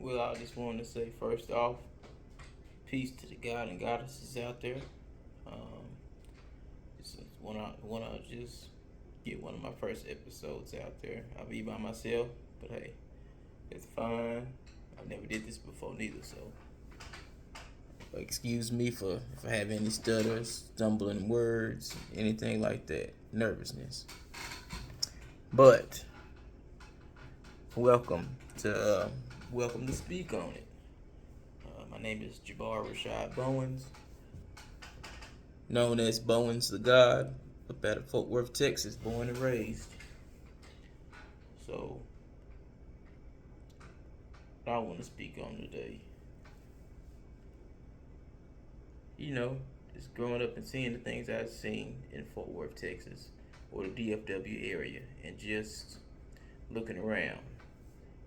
Well, I just want to say first off, peace to the God and goddesses out there. Um, just wanna just get one of my first episodes out there. I'll be by myself, but hey, it's fine. I never did this before neither, so excuse me for having any stutters, stumbling words, anything like that, nervousness. But welcome to welcome to speak on it. My name is Jabbar Rashad Bowens, known as Bowens the God, up out of Fort Worth, Texas, born and raised. So, what I want to speak on today, you know, just growing up and seeing the things I've seen in Fort Worth, Texas, or the DFW area, and just looking around,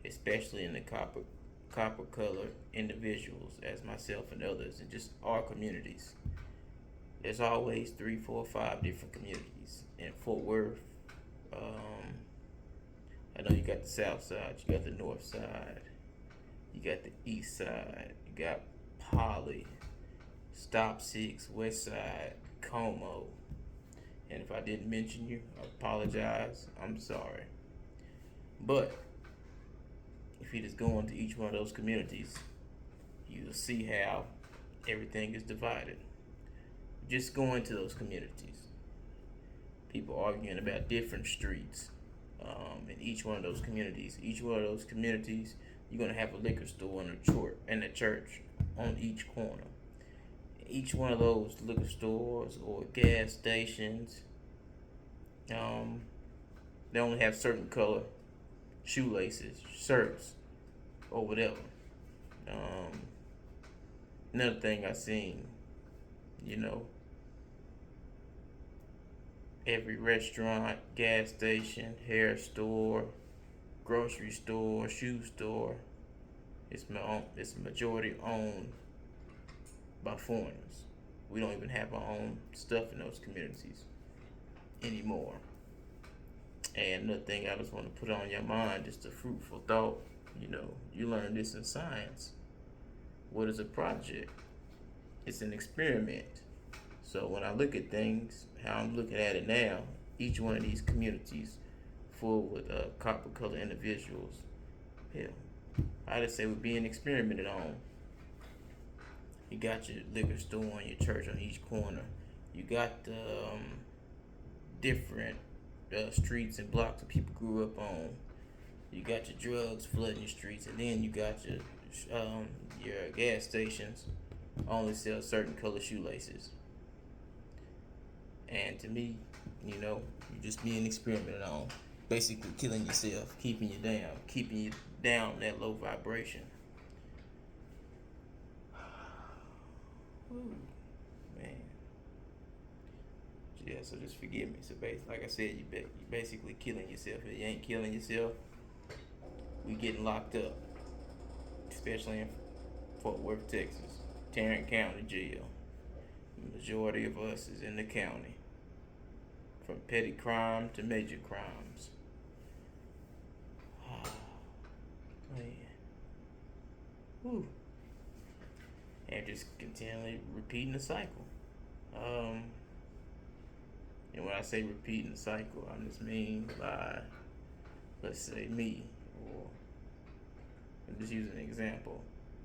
especially in the copper color individuals as myself and others, and just our communities. There's always three, four, five different communities in Fort Worth. Um, I know you got the south side, you got the north side, you got the east side, you got Poly, Stop Six, West Side, Como. And if I didn't mention you, I apologize. I'm sorry. But if you just go into each one of those communities, you'll see how everything is divided. Just go into those communities. People arguing about different streets in each one of those communities. Each one of those communities, you're gonna have a liquor store and a church on each corner. Each one of those liquor stores or gas stations, um, they only have certain color shoelaces, shirts, or whatever. Um, Another thing I seen, you know, every restaurant, gas station, hair store, grocery store, shoe store, it's majority owned by foreigners. We don't even have our own stuff in those communities anymore. And another thing I just want to put on your mind, just a fruitful thought. You know, you learn this in science. What is a project? It's an experiment. So when I look at things, how I'm looking at it now, each one of these communities full with copper colored individuals, hell, I just say we're being experimented on. You got your liquor store and your church on each corner. You got the different streets and blocks that people grew up on. You got your drugs flooding your streets, and then you got your gas stations only sell certain color shoelaces. And to me, you know, you're just being experimented on, basically killing yourself, keeping you down that low vibration. Ooh, man. Yeah, so just forgive me. So basically, like I said, you basically killing yourself. If you ain't killing yourself, we getting locked up, especially in Fort Worth, Texas, Tarrant County Jail. The majority of us is in the county, from petty crime to major crimes. Oh, man. Whew. And just continually repeating the cycle. And when I say repeating the cycle, I just mean by, let's say, me, or I'm just using an example.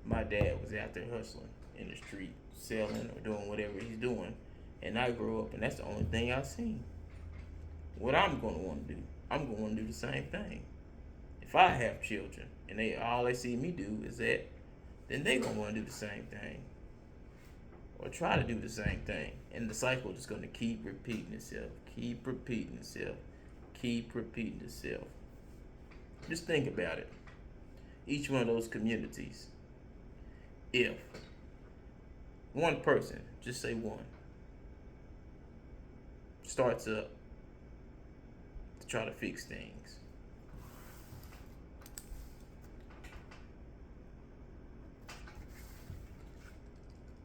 My dad was out there hustling in the street, selling or doing whatever he's doing, and I grew up, and that's the only thing I've seen. What I'm going to want to do, I'm going to want to do the same thing. If I have children and they see me do is that, then they going to want to do the same thing or try to do the same thing, and the cycle is going to keep repeating itself, keep repeating itself, keep repeating itself. Just think about it. Each one of those communities, if one person, just say one, starts up to try to fix things,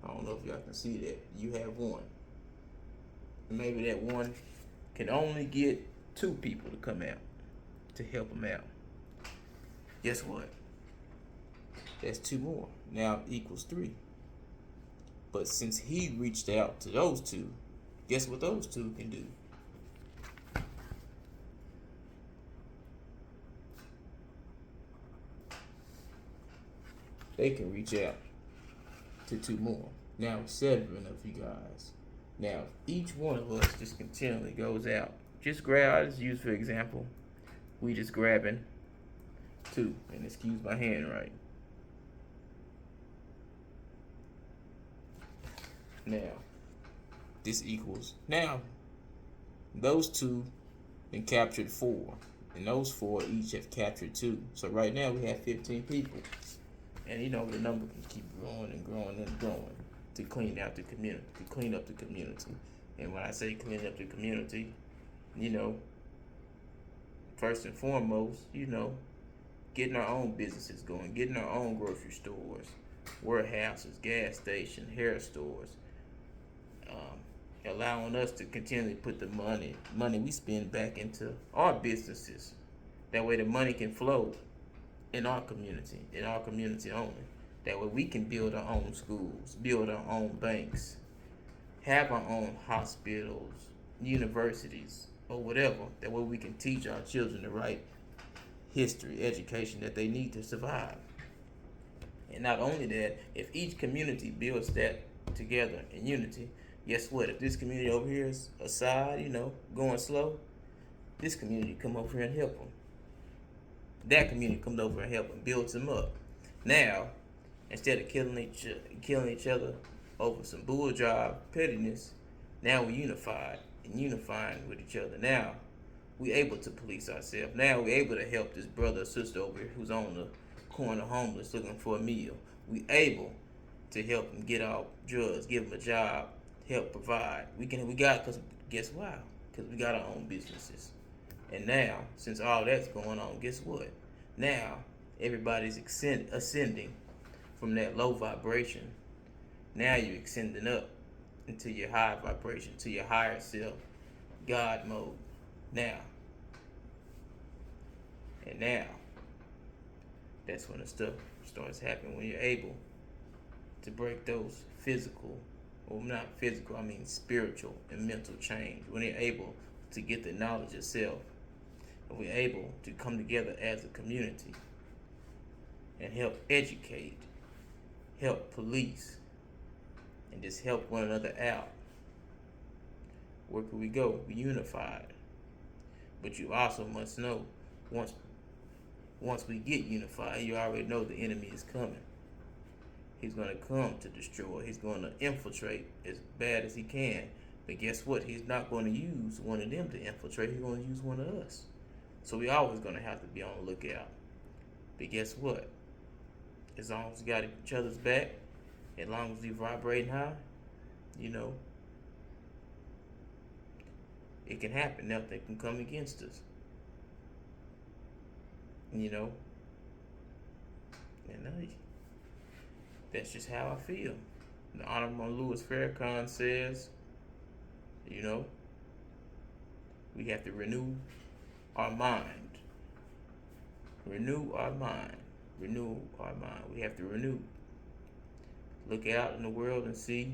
I don't know if y'all can see that. You have one. Maybe that one can only get two people to come out to help them out. Guess what? That's two more. Now equals three. But since he reached out to those two, guess what those two can do? They can reach out to two more. Now 7 of you guys. Now each one of us just continually goes out. Just grab, I just use for example, we just grabbing 2, and excuse my handwriting. Now this equals, now those 2 then captured 4, and those 4 each have captured 2. So right now we have 15 people, and the number can keep growing and growing and growing to clean out the community, to clean up the community. And when I say clean up the community, first and foremost, getting our own businesses going, getting our own grocery stores, warehouses, gas stations, hair stores, allowing us to continually put the money we spend back into our businesses. That way the money can flow in our community only. That way we can build our own schools, build our own banks, have our own hospitals, universities, or whatever. That way we can teach our children the right history, education that they need to survive. And not only that, if each community builds that together in unity, guess what? If this community over here is aside, going slow, this community come over here and help them. That community comes over and help them, builds them up. Now, instead of killing each other over some bull job pettiness, now we unified and unifying with each other. Now we able to police ourselves. Now we able to help this brother or sister over here who's on the corner homeless looking for a meal. We able to help them get off drugs, give them a job, help provide. We got, because guess why? Because we got our own businesses. And now, since all that's going on, guess what? Now everybody's ascending from that low vibration. Now you're ascending up into your high vibration, to your higher self, God mode. Now, that's when the stuff starts happening, when you're able to break those physical, well, not physical, I mean spiritual and mental change. When you're able to get the knowledge of self, and we're able to come together as a community and help educate, help police, and just help one another out. Where can we go? We unified. But you also must know, once we get unified, you already know the enemy is coming. He's going to come to destroy. He's going to infiltrate as bad as he can. But guess what? He's not going to use one of them to infiltrate. He's going to use one of us. So we always going to have to be on the lookout. But guess what? As long as we got each other's back, as long as we vibrating high, it can happen. Nothing can come against us. And that's just how I feel. The Honorable Louis Farrakhan says, we have to renew our mind. Renew our mind. Renew our mind. We have to renew. Look out in the world and see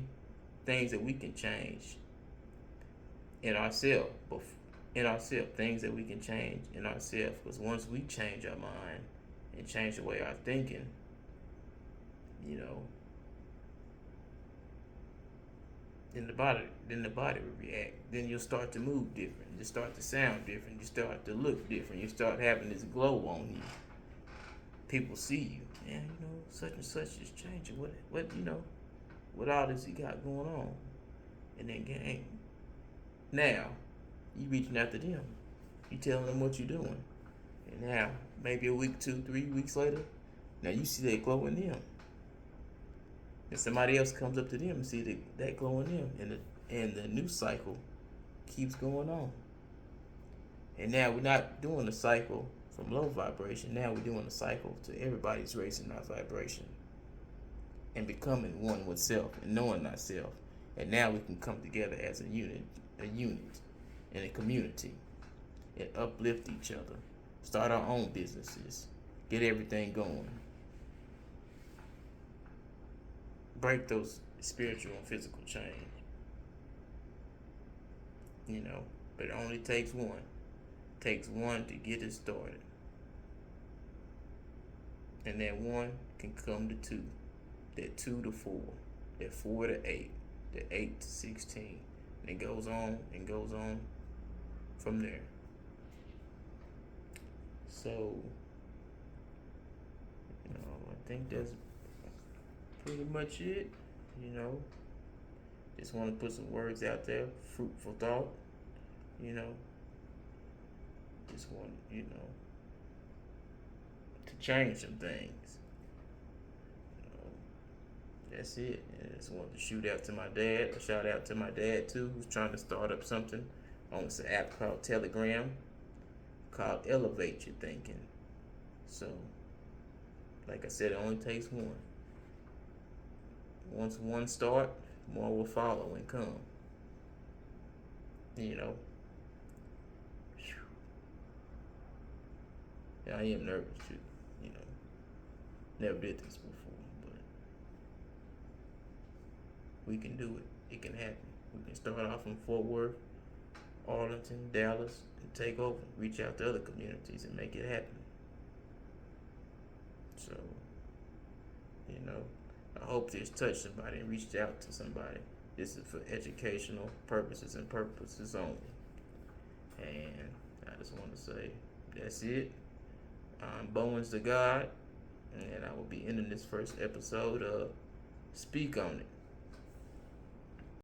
things that we can change in ourselves. Things that we can change in ourselves. Because once we change our mind and change the way our thinking, then the body will react. Then you'll start to move different. You start to sound different. You start to look different. You start having this glow on you. People see you, man. Such and such is changing. What all this he got going on? And then gang. Now, you reaching after them. You telling them what you're doing. And now, maybe a week, 2, 3 weeks later, now you see that glow in them. And somebody else comes up to them and see that glow in them. And the new cycle keeps going on. And now we're not doing the cycle from low vibration. Now we're doing the cycle to everybody's raising our vibration and becoming one with self and knowing ourselves. And now we can come together as a unit and a community and uplift each other. Start our own businesses. Get everything going. break those spiritual and physical chains. You know, but it only takes one. It takes one to get it started. And that one can come to two. That 2 to 4. That 4 to 8. That 8 to 16. And it goes on and goes on from there. So, I think that's pretty much it. You know, just want to put some words out there, fruitful thought. You know, just want to change some things. That's it. And I just wanted to shout out to my dad too, who's trying to start up something on this app called Telegram, called Elevate Your Thinking. So, like I said, it only takes one. Once one start, more will follow and come. You know. Yeah, I am nervous too. Never did this before, but we can do it. It can happen. We can start off in Fort Worth, Arlington, Dallas, and take over. Reach out to other communities and make it happen. So, I hope this touched somebody and reached out to somebody. This is for educational purposes and purposes only. And I just want to say that's it. I'm Bowens the God, and I will be ending this first episode of Speak On It.